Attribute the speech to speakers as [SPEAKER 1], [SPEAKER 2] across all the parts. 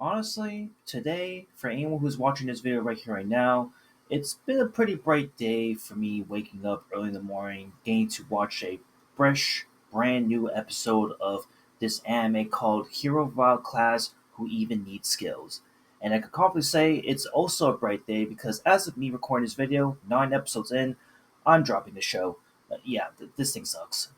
[SPEAKER 1] Honestly, today, for anyone who's watching this video right here, right now, it's been a pretty bright day for me waking up early in the morning, getting to watch a fresh, brand new episode of this anime called Hero Vile Class Who Even Needs Skills. And I could confidently say it's also a bright day because as of me recording this video, 9 episodes in, I'm dropping the show. This thing sucks.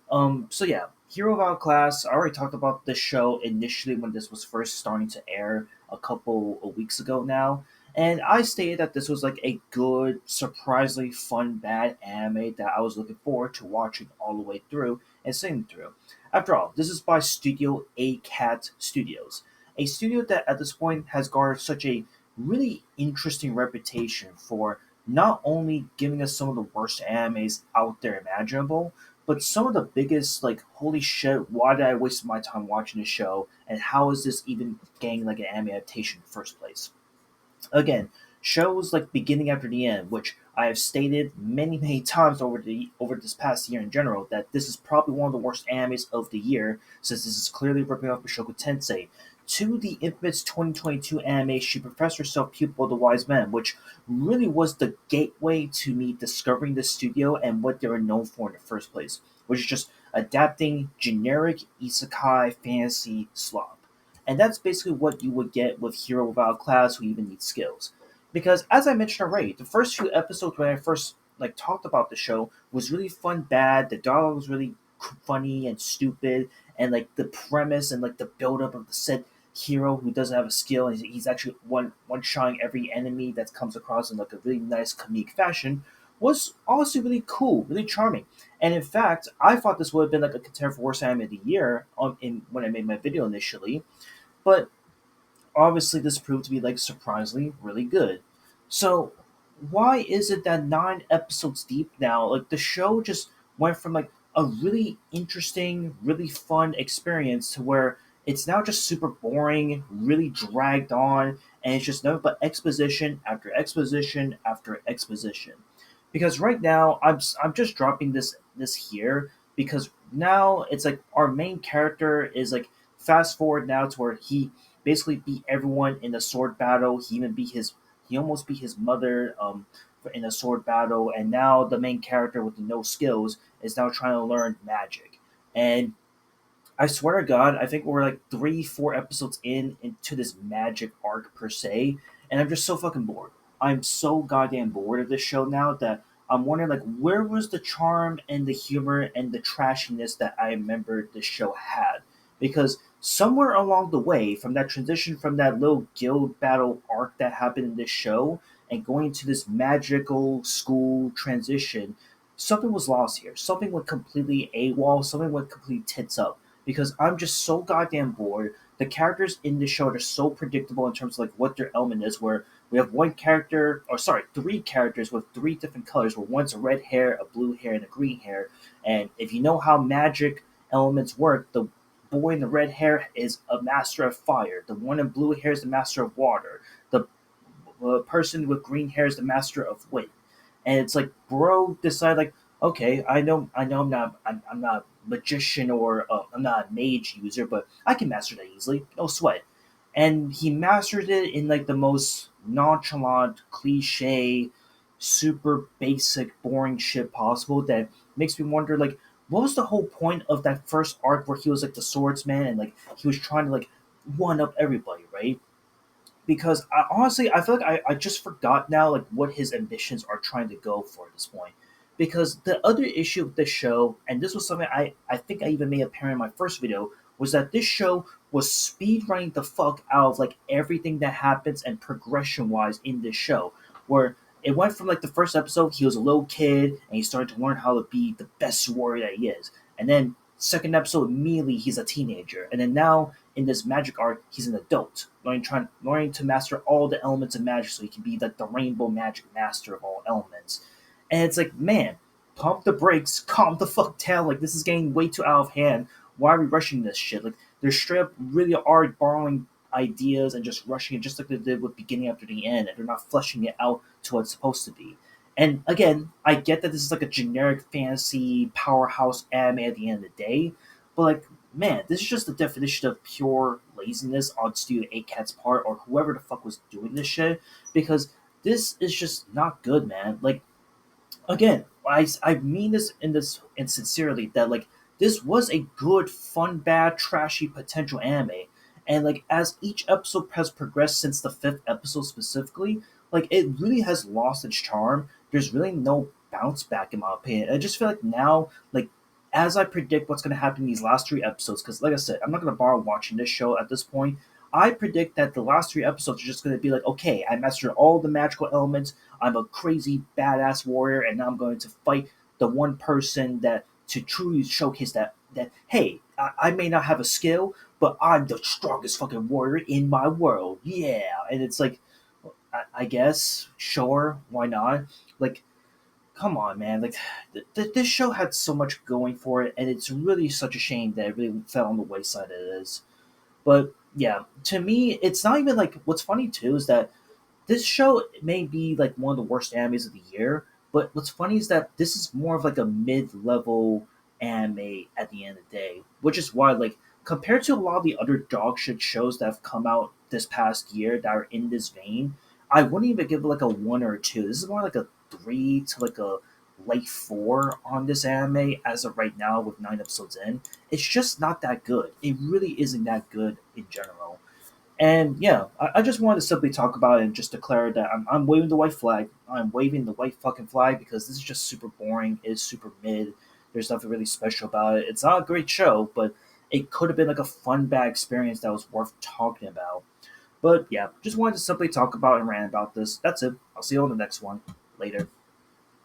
[SPEAKER 1] So Hero Vile Class, I already talked about this show initially when this was first starting to air a couple of weeks ago now. And I stated that this was like a good, surprisingly fun, bad anime that I was looking forward to watching all the way through and sitting through. After all, this is by Studio A Cat Studios, a studio that at this point has garnered such a really interesting reputation for not only giving us some of the worst animes out there imaginable, but some of the biggest like holy shit, why did I waste my time watching this show and how is this even getting like an anime adaptation in the first place? Again, shows like Beginning After the End, which I have stated many times over this past year in general, that this is probably one of the worst animes of the year, since this is clearly ripping off Bishoku Tensei. To the infamous 2022 anime She Professed Herself Pupil of the Wise Man, which really was the gateway to me discovering the studio and what they were known for in the first place, which is just adapting generic isekai fantasy slop. And that's basically what you would get with Hero Without Class Who Even Needs Skills. Because as I mentioned already, the first few episodes when I first like talked about the show was really fun bad. The dialogue was really funny and stupid, and like the premise and like the build up of the said hero who doesn't have a skill and he's actually one shotting every enemy that comes across in like a really nice comedic fashion was honestly really cool, really charming. And in fact, I thought this would have been like a contender for worst anime of the year when I made my video initially, but obviously this proved to be like surprisingly really good. So why is it that 9 episodes deep now, like the show just went from like a really interesting, really fun experience to where it's now just super boring, really dragged on, and it's just nothing but exposition after exposition after exposition. Because right now I'm just dropping this here because now it's like our main character is like fast forward now to where he basically beat everyone in a sword battle. He almost beat his mother in a sword battle, and now the main character with the no skills is now trying to learn magic. And I swear to God, I think we're like 3, 4 episodes into this magic arc per se, and I'm just so fucking bored. I'm so goddamn bored of this show now that I'm wondering like where was the charm and the humor and the trashiness that I remember this show had? Because somewhere along the way, from that transition from that little guild battle arc that happened in this show and going to this magical school transition, something was lost here. Something went completely AWOL, something went completely tits up because I'm just so goddamn bored. The characters in the show are so predictable in terms of like what their element is. Where we have one character, or sorry, 3 characters with 3 different colors. Where one's a red hair, a blue hair, and a green hair. And if you know how magic elements work, the boy in the red hair is a master of fire. The one in blue hair is the master of water. The person with green hair is the master of wind. And it's like, bro, decide like, okay, I know, I'm not a magician or I'm not a mage user, but I can master that easily, no sweat. And he mastered it in like the most nonchalant, cliche, super basic, boring shit possible. That makes me wonder, like, what was the whole point of that first arc where he was like the swordsman and like he was trying to like one up everybody, right? Because I feel like I just forgot now like what his ambitions are trying to go for at this point. Because the other issue with this show, and this was something I think I even made apparent in my first video, was that this show was speed running the fuck out of like everything that happens and progression wise in this show. Where it went from like the first episode, he was a little kid and he started to learn how to be the best warrior that he is. And then second episode immediately he's a teenager. And then now in this magic arc, he's an adult, learning to master all the elements of magic, so he can be like the rainbow magic master of all elements. And it's like, man, pump the brakes, calm the fuck down. Like this is getting way too out of hand. Why are we rushing this shit? Like they're straight up really are borrowing ideas and just rushing it, just like they did with Beginning After the End, and they're not fleshing it out to what it's supposed to be. And again, I get that this is like a generic fantasy powerhouse anime at the end of the day, but like man, this is just the definition of pure laziness on Studio 8 Cat's part or whoever the fuck was doing this shit because this is just not good, man. Like again, I mean this in sincerely that like this was a good, fun, bad, trashy potential anime, and like as each episode has progressed since the fifth episode specifically, like it really has lost its charm. There's really no bounce back in my opinion. I just feel like now, like as I predict what's going to happen in these last three episodes, because like I said, I'm not going to bother watching this show at this point. I predict that the last three episodes are just going to be like, okay, I mastered all the magical elements. I'm a crazy badass warrior, and now I'm going to fight the one person that to truly showcase that hey, I may not have a skill, but I'm the strongest fucking warrior in my world. Yeah, and it's like, I guess sure, why not? Like, come on, man! Like, this show had so much going for it, and it's really such a shame that it really fell on the wayside it is. But yeah, to me, it's not even like what's funny too is that this show may be like one of the worst animes of the year, but what's funny is that this is more of like a mid-level anime at the end of the day, which is why like compared to a lot of the other dog shit shows that have come out this past year that are in this vein, I wouldn't even give it like a one or a two. This is more like a three to like a late four on this anime as of right now with nine episodes in. It's just not that good. It really isn't that good in general. And yeah, I just wanted to simply talk about it and just declare that I'm waving the white flag. I'm waving the white fucking flag because this is just super boring. It's super mid. There's nothing really special about it. It's not a great show, but it could have been like a fun, bad experience that was worth talking about. But yeah, just wanted to simply talk about and rant about this. That's it. I'll see you on the next one. Later.